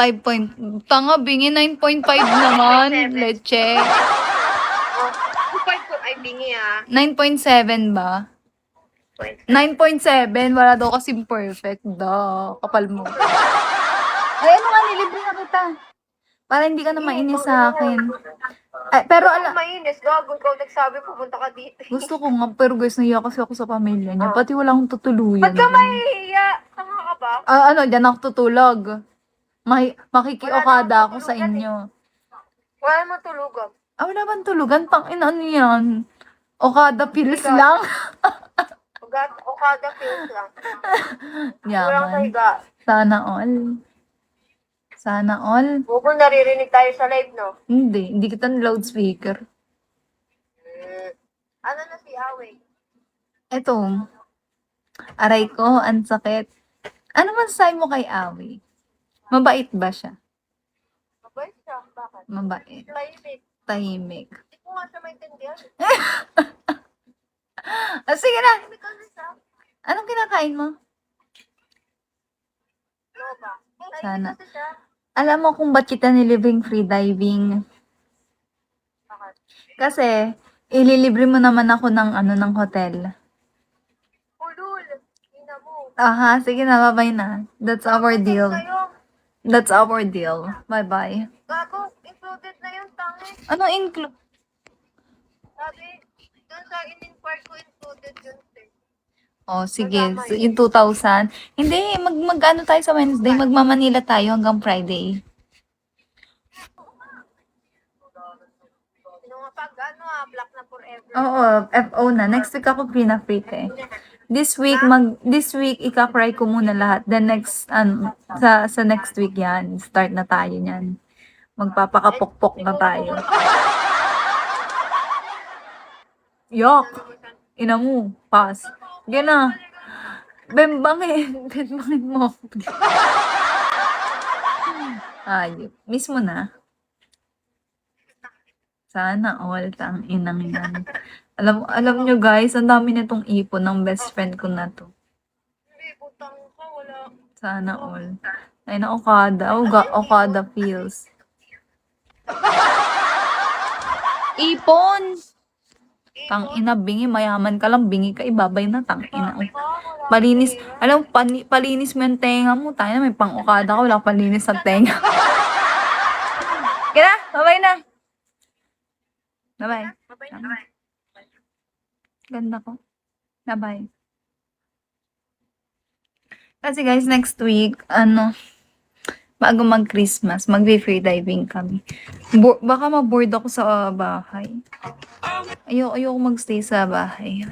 5 point. Tanga, bingi 9.5 naman. Leche. 2.4 ay bingi 9.7 ba? 9.7. Wala daw kasing perfect. Kapal mo. Ay, ano nga, nilibre na kita. Para hindi ka na mainis sa akin. Ay, pero mainis, gago. Ikaw nagsabi pumunta ka dito. gusto ko nga, pero guys, nahiya kasi ako sa pamilya niya. Pati wala akong tutuluyan. Ba't ka mahihiya? Tama ka ba? Diyan ako tutulog. Makikiokada ako sa inyo. Wala mo tulugan. Wala bang tulugan? Ano yan? Okada pills lang. Okada pills lang. Yaman. Higa. Sana all. Sana all. Bukol naririnig tayo sa live, no? Hindi kita loudspeaker. Ano na si Away? Eto. Aray ko, ang sakit. Ano masasabi mo kay Awi? Mabait ba siya? Mabait siya. Bakit? Mabait. Tahimik. Hindi ko nga siya maintindihan. Sige na. Anong kinakain mo? Loba. Sana. Alam mo kung ba't kita nilibring free diving? Kasi, ililibre mo naman ako ng hotel. Ulul. Ina mo. Aha, sige na, bye-bye na. That's our deal. That's our deal. Bye-bye. Gago, included na yung tangi. Ano include? Sabi, dun sa in-inquire ko, included yun. Oh, sige. So, yung 2,000. Hindi, mag-ano tayo sa Wednesday. Magmamanila tayo hanggang Friday. Black na forever. Oo, FO na. Next week ako free na free eh. This week ika-cry ko muna lahat. Then next sa next week yan, start na tayo niyan. Magpapakapokpok na tayo. Yok. Ina mo, pass. Sige na. Bembangin mo. Ayop. Miss mo na. Sana all tang inang yan. Alam nyo guys, ang dami nitong ipon ng best friend ko na to. Sana all. Ay na Okada. Okada feels. Ipon! Tang ina, bingi, mayaman ka lang, bingi ka, ibabay na, tang ina. Palinis, palinis mo yung tenga mo. Tayo na, may pang-Okada ka, wala palinis sa tenga. Kaya, bye-bye na. Bye-bye. Ganda ko. Bye-bye. Kasi guys, next week, bago mag-Christmas, mag-free diving kami. Baka ma-board ako sa bahay. Ayoko mag-stay sa bahay.